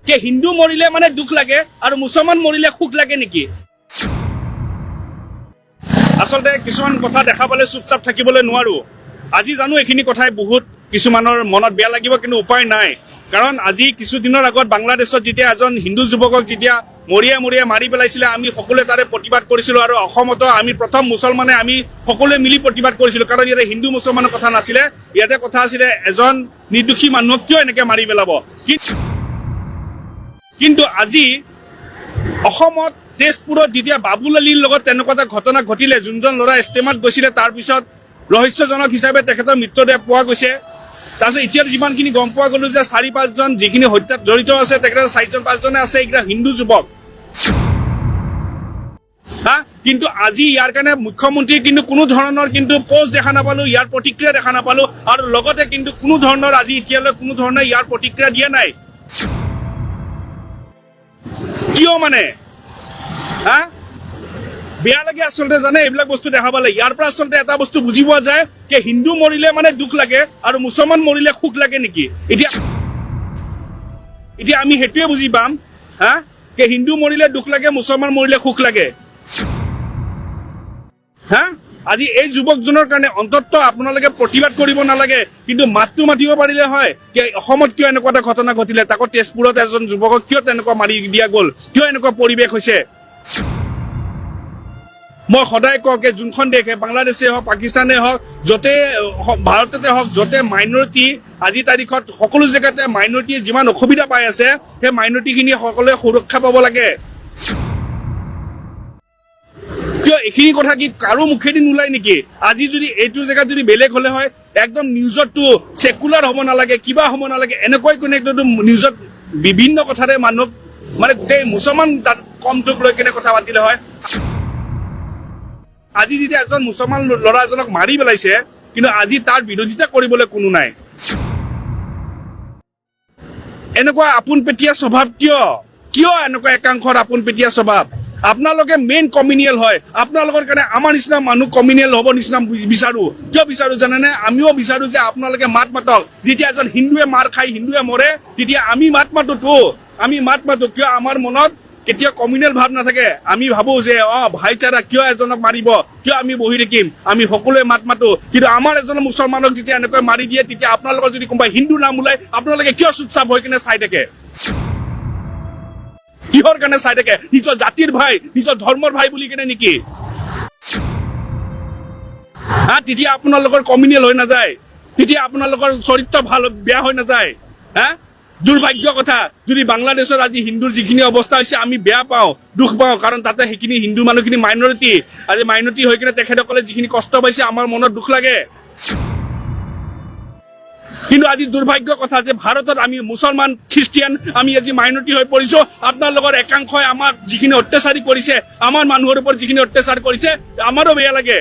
যে হিন্দু মৰিলে মানে দুখ লাগে আৰু মুছলমান মৰিলে সুখ লাগে নেকি? আচলতে কিছুমান কথা দেখা পালে চুপচাপ থাকিবলৈ নোৱাৰো। আজি জানো এইখিনি কথাই বহুত কিছুমানৰ মনত বেয়া লাগিব, কিন্তু উপায় নাই। কাৰণ আজি কিছুদিনৰ আগত বাংলাদেশত যেতিয়া এজন হিন্দু যুৱকক যেতিয়া মৰিয়াই মৰিয়াই মাৰি পেলাইছিলে, আমি সকলোৱে তাৰে প্ৰতিবাদ কৰিছিলো। আৰু অসমতো আমি প্ৰথম মুছলমানে আমি সকলোৱে মিলি প্ৰতিবাদ কৰিছিলো। কাৰণ ইয়াতে হিন্দু মুছলমানৰ কথা নাছিলে, ইয়াতে কথা আছিলে এজন নিৰ্দোষী মানুহক কিয় এনেকে মাৰি পেলাব। কিন্তু আজি অসমত তেজপুৰত যেতিয়া বাবুল আলীৰ লগত তেনেকুৱা এটা ঘটনা ঘটিলে, যোনজন ল'ৰা ইষ্টেমাত গৈছিলে, তাৰপিছত ৰহস্যজনক হিচাপে তেখেতৰ মৃতদেহ পোৱা গৈছে। তাৰপিছত এতিয়া যিমানখিনি গম পোৱা গ'লো যে 4-5জন যিখিনি হত্যাত জড়িত আছে, তেখেতৰ 4-5জনে আছে এইকেইটা হিন্দু যুৱক। কিন্তু আজি ইয়াৰ কাৰণে মুখ্যমন্ত্ৰীৰ কিন্তু কোনো ধৰণৰ কিন্তু পোষ্ট দেখা নাপালো, ইয়াৰ প্ৰতিক্ৰিয়া দেখা নাপালো। আৰু লগতে কিন্তু কোনো ধৰণৰ আজি এতিয়ালৈ কোনো ধৰণৰ ইয়াৰ প্ৰতিক্ৰিয়া দিয়া নাই। কিয় মানে বেয়া লাগে আচলতে জানে এইবিলাক বস্তু দেখা পালে। ইয়াৰ পৰা আচলতে এটা বস্তু বুজি পোৱা যায় যে হিন্দু মৰিলে মানে দুখ লাগে আৰু মুছলমান মৰিলে সুখ লাগে নেকি? এতিয়া আমি সেইটোৱে বুজি পাম যে হিন্দু মৰিলে দুখ লাগে, মুছলমান মৰিলে সুখ লাগে। আজি এই যুৱকজনৰ কাৰণে অন্তত আপোনালোকে প্ৰতিবাদ কৰিব নালাগে, কিন্তু মাতটো মাতিব পাৰিলে হয় যে অসমত কিয় এনেকুৱা এটা ঘটনা ঘটিলে, তাকো তেজপুৰত এজন যুৱকক কিয় তেনেকুৱা মাৰি দিয়া গ'ল, কিয় এনেকুৱা পৰিৱেশ হৈছে। মই সদায় কওঁ যে যোনখন দেশে বাংলাদেশে হওক, পাকিস্তানে হওক, য'তে ভাৰততে হওক, য'তে মাইনৰিটি আজিৰ তাৰিখত সকলো জেগাতে মাইনৰিটিয়ে যিমান অসুবিধা পাই আছে, সেই মাইনৰিটিখিনি সকলোৱে সুৰক্ষা পাব লাগে। কিয় এইখিনি কথা কি কাৰো মুখেদি নোলায় নেকি? আজি যদি এইটো জেগাত যদি বেলেগ হলে হয়, একদম নিউজতটো চেকুলাৰ হ'ব নালাগে, কিবা হ'ব নালাগে, এনেকৈ কোনে নিউজত বিভিন্ন কথাৰে মানুহক মানে গোটেই মুছলমান কমটোক লৈ কেনে কথা পাতিলে হয়। আজি যেতিয়া এজন মুছলমান ল'ৰা এজনক মাৰি পেলাইছে, কিন্তু আজি তাৰ বিৰোধিতা কৰিবলৈ কোনো নাই। এনেকুৱা আপোন পেটীয়া স্বভাৱ কিয় এনেকুৱা একাংশৰ আপোন পেটীয়া স্বভাৱ? আপোনালোকে মেইন কমিউনিয়েল হয়, আপোনালোকৰ কাৰণে আমাৰ নিচিনা মানুহ কমিউনিয়েল হ'ব নিচিনা বিচাৰো। কিয় বিচাৰো জানেনে? আমিও বিচাৰো যে আপোনালোকে মাত মাতক। যেতিয়া এজন হিন্দুৱে মাৰ খাই, হিন্দুৱে মৰে, তেতিয়া আমি মাত মাতো। কিয় আমাৰ মনত কেতিয়া কমিউনেল ভাৱ নাথাকে? আমি ভাবো যে ভাইচাৰা, কিয় এজনক মাৰিব, কিয় আমি বহি থাকিম, আমি সকলোৱে মাত মাতো। কিন্তু আমাৰ এজন মুছলমানক যেতিয়া এনেকৈ মাৰি দিয়ে, তেতিয়া আপোনালোকৰ যদি কোনোবা হিন্দু নাম ওলায়, আপোনালোকে কিয় চুপচাপ হৈ কিনে চাই থাকে? কিহৰ কাৰণে চাই থাকে? নিজৰ জাতিৰ ভাই, নিজৰ ধৰ্মৰ ভাই বুলি কেনে নেকি? তেতিয়া আপোনালোকৰ কমিউনেল হৈ নাযায়, তেতিয়া আপোনালোকৰ চৰিত্ৰ বেয়া হৈ নাযায়। দুৰ্ভাগ্য কথা, যদি বাংলাদেশৰ আজি হিন্দুৰ যিখিনি অৱস্থা হৈছে আমি বেয়া পাওঁ, দুখ পাওঁ, কাৰণ তাতে সেইখিনি হিন্দু মানুহখিনি মাইনৰিটি। আজি মাইনৰিটি হৈ কিনে তেখেতসকলে যিখিনি কষ্ট পাইছে, আমাৰ মনত দুখ লাগে। কিন্তু আজি দুৰ্ভাগ্য কথা যে ভাৰতত আমি মুছলমান, খ্ৰীষ্টিয়ান আমি আজি মাইনৰিটি হৈ পৰিছো। আপোনালোকৰ একাংশই আমাক যিখিনি অত্যাচাৰী কৰিছে, আমাৰ মানুহৰ ওপৰত যিখিনি অত্যাচাৰ কৰিছে, আমাৰো বেয়া লাগে।